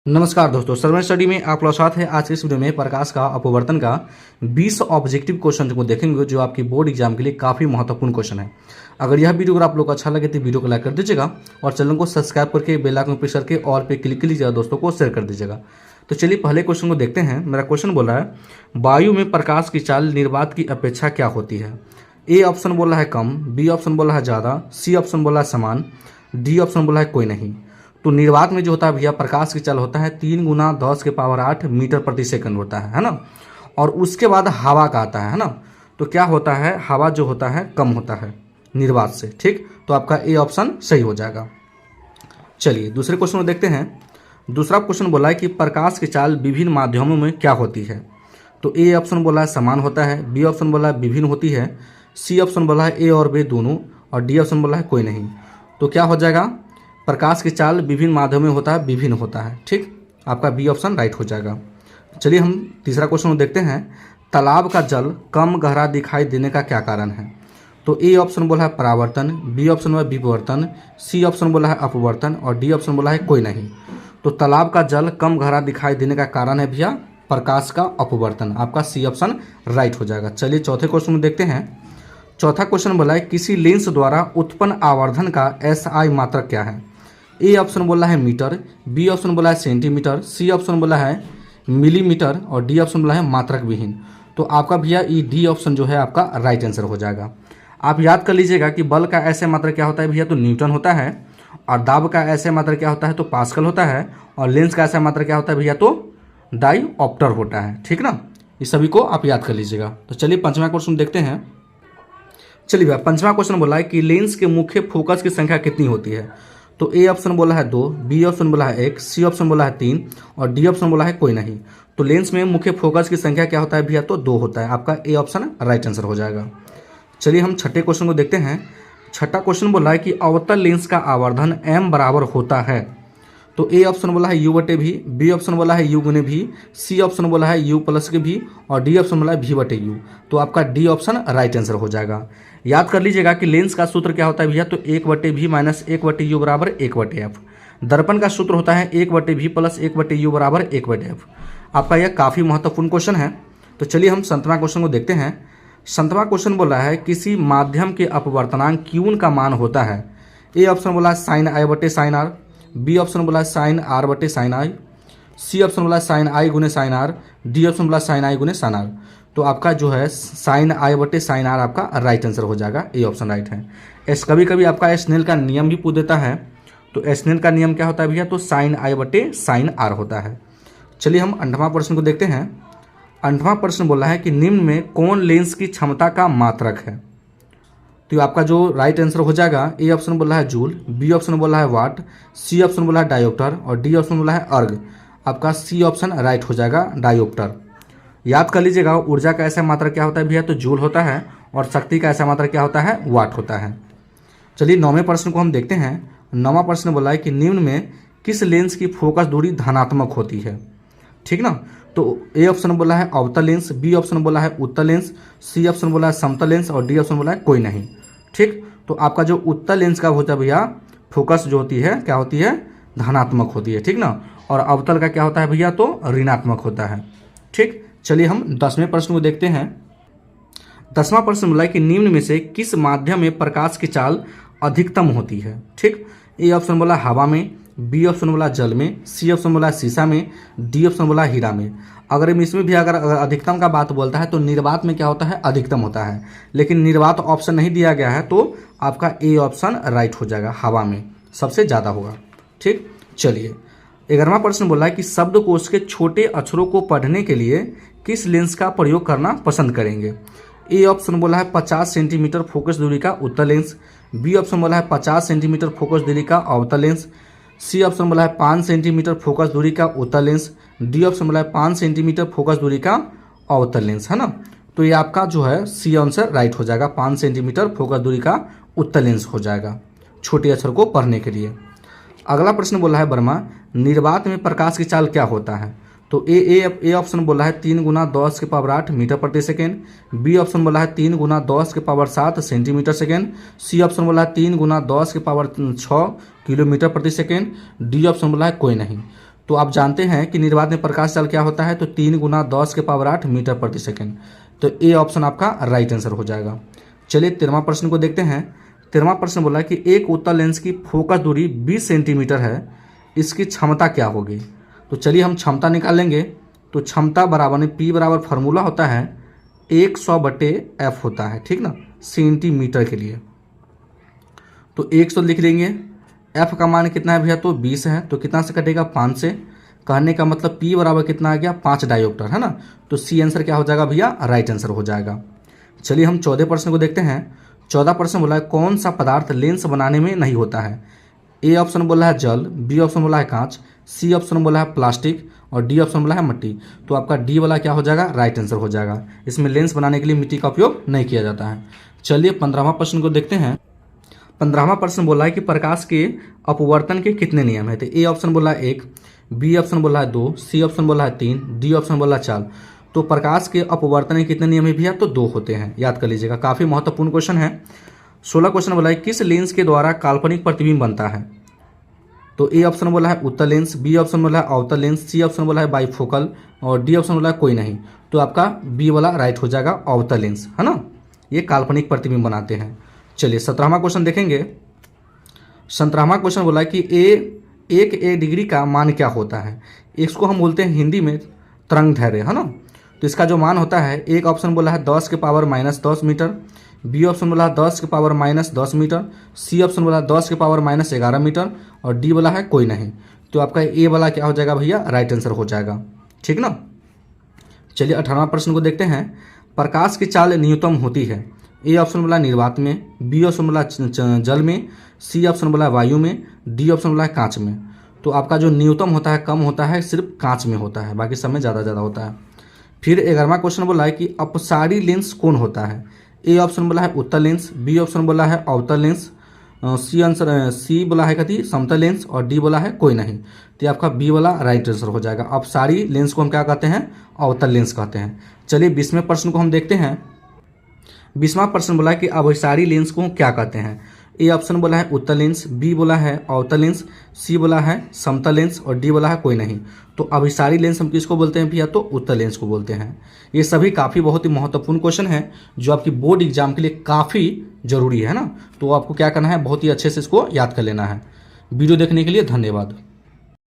नमस्कार दोस्तों, servant study में आप लोग साथ है। आज के इस वीडियो में प्रकाश का अपवर्तन का 20 ऑब्जेक्टिव क्वेश्चन को देखेंगे जो आपकी बोर्ड एग्जाम के लिए काफ़ी महत्वपूर्ण क्वेश्चन है। अगर यह वीडियो अगर आप लोग को अच्छा लगे तो वीडियो को लाइक कर दीजिएगा और चैनल को सब्सक्राइब करके बेल आइकन प्रेस करके ऑल पे क्लिक कर लीजिएगा, दोस्तों को शेयर कर दीजिएगा। तो चलिए पहले क्वेश्चन को देखते हैं। मेरा क्वेश्चन बोल रहा है वायु में प्रकाश की चाल निर्वात की अपेक्षा क्या होती है। ए ऑप्शन बोल रहा है कम, बी ऑप्शन बोल रहा है ज़्यादा, सी ऑप्शन बोल रहा है समान, डी ऑप्शन बोल रहा है कोई नहीं। तो निर्वात में जो होता है भैया प्रकाश की चाल होता है 3 गुना 10 के पावर 8 मीटर प्रति सेकंड होता है ना। और उसके बाद हवा का आता है ना। तो क्या होता है, हवा जो होता है कम होता है निर्वात से। ठीक, तो आपका ए ऑप्शन सही हो जाएगा। चलिए दूसरे क्वेश्चन को देखते हैं। दूसरा क्वेश्चन बोला है कि प्रकाश की चाल विभिन्न माध्यमों में क्या होती है। तो ए ऑप्शन बोला है समान होता है, बी ऑप्शन बोला है विभिन्न होती है, सी ऑप्शन बोला है ए और बी दोनों, और डी ऑप्शन बोला है कोई नहीं। तो क्या हो जाएगा, प्रकाश की चाल विभिन्न माध्यमों में होता है, विभिन्न होता है। ठीक, आपका बी ऑप्शन राइट हो जाएगा। चलिए हम तीसरा क्वेश्चन को देखते हैं। तालाब का जल कम गहरा दिखाई देने का क्या कारण है। तो ए ऑप्शन बोला है परावर्तन, बी ऑप्शन बोला है विवर्तन, सी ऑप्शन बोला है अपवर्तन, और डी ऑप्शन बोला है कोई नहीं। तो तालाब का जल कम गहरा दिखाई देने का कारण है भैया प्रकाश का अपवर्तन। आपका सी ऑप्शन राइट हो जाएगा। चलिए चौथे क्वेश्चन को देखते हैं। चौथा क्वेश्चन बोला है किसी लेंस द्वारा उत्पन्न आवर्धन का एसआई मात्रक क्या है। ए ऑप्शन बोला है मीटर, बी ऑप्शन बोला है सेंटीमीटर, सी ऑप्शन बोला है मिलीमीटर, और डी ऑप्शन बोला है मात्रक विहीन। तो आपका भैया ये डी ऑप्शन जो है आपका राइट आंसर हो जाएगा। आप याद कर लीजिएगा कि बल का ऐसे मात्रक क्या होता है भैया, तो न्यूटन होता है, और दाब का ऐसे मात्रक क्या होता है तो पास्कल होता है, और लेंस का ऐसा मात्रक क्या होता है भैया तो डाईऑप्टर होता है। ठीक ना, ये सभी को आप याद कर लीजिएगा। तो चलिए पंचवा क्वेश्चन देखते हैं। चलिए भैया पंचवा क्वेश्चन बोला है कि लेंस के मुख्य फोकस की संख्या कितनी होती है। तो ए ऑप्शन बोला है 2, बी ऑप्शन बोला है 1, सी ऑप्शन बोला है 3, और डी ऑप्शन बोला है कोई नहीं। तो लेंस में मुख्य फोकस की संख्या क्या होता है भैया तो 2 होता है। आपका ए ऑप्शन राइट आंसर हो जाएगा। चलिए हम छठे क्वेश्चन को देखते हैं। छठा क्वेश्चन बोला है कि अवतल लेंस का आवर्धन m बराबर होता है। तो ए ऑप्शन बोला है u बटे भी, बी ऑप्शन बोला है u गुने भी, सी ऑप्शन बोला है u प्लस के भी, और डी ऑप्शन बोला है v बटे u। तो आपका डी ऑप्शन राइट आंसर हो जाएगा। याद कर लीजिएगा कि लेंस का सूत्र क्या होता है भैया तो 1 बटे भी माइनस 1 बटे u बराबर 1 बटे एफ। दर्पण का सूत्र होता है 1 बटे भी प्लस 1 बटे u बराबर 1 बटे एफ। आपका यह काफ़ी महत्वपूर्ण क्वेश्चन है। तो चलिए हम 7वां क्वेश्चन को देखते हैं। 7वां क्वेश्चन बोला है किसी माध्यम के अपवर्तनांक क्यून का मान होता है। ए ऑप्शन बोला है साइन आई बटे साइन आर, बी ऑप्शन बोला है साइन आर बटे साइन आई, सी ऑप्शन बोला है साइन आई गुने साइन आर, डी ऑप्शन बोला साइन आई गुने साइन आर। तो आपका जो है साइन आई बटे साइन आर आपका राइट आंसर हो जाएगा। ए ऑप्शन राइट है। कभी कभी आपका स्नेल का नियम भी पूछ देता है। तो स्नेल का नियम क्या होता है भैया तो साइन आई बटे साइन आर होता है। चलिए हम 8वां प्रश्न को देखते हैं। 8वां प्रश्न बोला है कि निम्न में कौन लेंस की क्षमता का मात्रक है। तो आपका जो राइट आंसर हो जाएगा ए ऑप्शन बोला है जूल, बी ऑप्शन बोला है वाट, सी ऑप्शन बोला है डायोप्टर, और डी ऑप्शन बोला है अर्ग। आपका सी ऑप्शन राइट हो जाएगा डायोप्टर। याद कर लीजिएगा ऊर्जा का ऐसा मात्रा क्या होता है भैया तो जूल होता है, और शक्ति का ऐसा मात्रा क्या होता है वाट होता है। चलिए 9वें प्रश्न को हम देखते हैं। 9वां प्रश्न बोला है कि निम्न में किस लेंस की फोकस दूरी धनात्मक होती है। ठीक ना, तो ए ऑप्शन बोला है अवतल लेंस, बी ऑप्शन बोला है उत्तल लेंस, सी ऑप्शन बोला है समतल लेंस, और डी ऑप्शन बोला है कोई नहीं। ठीक, तो आपका जो उत्तल लेंस का होता है भैया फोकस जो होती है क्या होती है धनात्मक होती है। ठीक ना, और अवतल का क्या होता है भैया तो ऋणात्मक होता है। ठीक, चलिए हम 10वें प्रश्न को देखते हैं। 10वां प्रश्न बोला है कि निम्न में से किस माध्यम में प्रकाश की चाल अधिकतम होती है। ठीक, ए ऑप्शन बोला हवा में, बी ऑप्शन बोला जल में, सी ऑप्शन बोला शीशा में, डी ऑप्शन बोला हीरा में। अगर इसमें भी अगर अधिकतम का बात बोलता है तो निर्वात में क्या होता है अधिकतम होता है, लेकिन निर्वात ऑप्शन नहीं दिया गया है तो आपका ए ऑप्शन राइट हो जाएगा। हवा में सबसे ज़्यादा होगा। ठीक, चलिए 11वां प्रश्न बोला है कि शब्दकोश के छोटे अक्षरों को पढ़ने के लिए किस लेंस का प्रयोग करना पसंद करेंगे। ए ऑप्शन बोला है 50 सेंटीमीटर फोकस दूरी का उत्तल लेंस, बी ऑप्शन बोला है 50 सेंटीमीटर फोकस दूरी का अवतल लेंस, सी ऑप्शन बोला है 5 सेंटीमीटर फोकस दूरी का उत्तल लेंस, डी ऑप्शन बोला है 5 सेंटीमीटर फोकस दूरी का अवतल लेंस है ना। तो ये आपका जो है सी आंसर राइट हो जाएगा। 5 सेंटीमीटर फोकस दूरी का उत्तल लेंस हो जाएगा छोटे अक्षर को पढ़ने के लिए। अगला प्रश्न बोला है वर्मा निर्वात में प्रकाश की चाल क्या होता है। तो ए ऑप्शन बोला है 3 गुना 10 के पावर 8 मीटर प्रति सेकेंड, बी ऑप्शन बोला है 3 गुना 10 के power 7 centimetre second, C option बोला है 3 गुना 10 के पावर 6 किलोमीटर प्रति सेकेंड, डी ऑप्शन बोला है कोई नहीं। तो आप जानते हैं कि निर्वात में प्रकाश चाल क्या होता है, तो 3 × 10⁸ मीटर प्रति सेकेंड। तो ए ऑप्शन आपका राइट आंसर हो जाएगा। चलिए 13वां प्रश्न को देखते हैं। 13वां प्रश्न बोला है कि एक उत्तल लेंस की फोकस दूरी 20 सेंटीमीटर है, इसकी क्षमता क्या होगी। तो चलिए हम क्षमता निकाल लेंगे। तो क्षमता बराबर में P बराबर फार्मूला होता है 100/F होता है, ठीक ना, सेंटीमीटर के लिए। तो 100 लिख लेंगे। F का मान कितना है भैया, तो 20 है, तो कितना से कटेगा, 5 से। कहने का मतलब P बराबर कितना आ गया, 5 डायोप्टर, है ना। तो सी आंसर क्या हो जाएगा भैया, राइट आंसर हो जाएगा। चलिए हम 14 प्रश्न को देखते हैं। 14 प्रश्न बोला है कौन सा पदार्थ लेंस बनाने में नहीं होता है। ए ऑप्शन बोला है जल, बी ऑप्शन बोला है कांच, सी ऑप्शन बोला है प्लास्टिक और डी ऑप्शन बोला है मिट्टी। तो आपका डी वाला क्या हो जाएगा, राइट आंसर हो जाएगा। इसमें लेंस बनाने के लिए मिट्टी का उपयोग नहीं किया जाता है। चलिए 15वां प्रश्न को देखते हैं। 15वां प्रश्न बोला है कि प्रकाश के अपवर्तन के कितने नियम है। तो ए ऑप्शन बोला है 1, बी ऑप्शन बोला है 2, सी ऑप्शन बोला है 3, डी ऑप्शन बोला है 4। तो प्रकाश के अपवर्तन के कितने नियम है भैया, तो 2 होते हैं, याद कर लीजिएगा। काफ़ी महत्वपूर्ण क्वेश्चन है। 16 क्वेश्चन बोला है किस लेंस के द्वारा काल्पनिक प्रतिबिंब बनता है। तो ए ऑप्शन बोला है उत्तल लेंस, बी ऑप्शन बोला है अवतल लेंस, सी ऑप्शन बोला है बाइफोकल और डी ऑप्शन बोला है कोई नहीं। तो आपका बी वाला राइट हो जाएगा, अवतल लेंस, है ना, ये काल्पनिक प्रतिबिंब बनाते हैं। चलिए 17वां क्वेश्चन देखेंगे। 17वां क्वेश्चन बोला है कि एक डिग्री का मान क्या होता है। इसको हम बोलते हैं हिंदी में तरंग दैर्घ्य, है ना। तो इसका जो मान होता है, एक ऑप्शन बोला है 10⁻−10 मीटर, बी ऑप्शन बोला है 10⁻−10 मीटर, सी ऑप्शन बोला है 10⁻−11 मीटर और डी वाला है कोई नहीं। तो आपका ए वाला क्या हो जाएगा भैया, राइट आंसर हो जाएगा, ठीक ना। चलिए 18वां प्रश्न को देखते हैं। प्रकाश की चाल न्यूनतम होती है। ए ऑप्शन बोला निर्वात में, बी ऑप्शन बोला जल में, सी ऑप्शन बोला वायु में, डी ऑप्शन बोला कांच में। तो आपका जो न्यूनतम होता है, कम होता है, सिर्फ कांच में होता है, बाकी सब में ज़्यादा होता है। फिर 11वां क्वेश्चन बोला है कि अपसारी लेंस कौन होता है। ए ऑप्शन बोला है उत्तल लेंस, बी ऑप्शन बोला है अवतल लेंस, सी बोला है कथी समतल लेंस और डी बोला है कोई नहीं। तो आपका बी वाला राइट आंसर हो जाएगा। अपसारी लेंस को हम क्या कहते हैं, अवतल लेंस कहते हैं। चलिए 20वें प्रश्न को हम देखते हैं। 20वां प्रश्न बोला है कि अभिसारी लेंस को क्या कहते हैं। ए ऑप्शन बोला है उत्तल लेंस, बी बोला है अवतल लेंस, सी बोला है समतल लेंस और डी बोला है कोई नहीं। तो अभिसारी लेंस हम किसको बोलते हैं भैया, तो उत्तल लेंस को बोलते हैं। ये सभी काफ़ी बहुत ही महत्वपूर्ण क्वेश्चन है जो आपकी बोर्ड एग्जाम के लिए काफ़ी जरूरी है ना। तो आपको क्या करना है, बहुत ही अच्छे से इसको याद कर लेना है। वीडियो देखने के लिए धन्यवाद।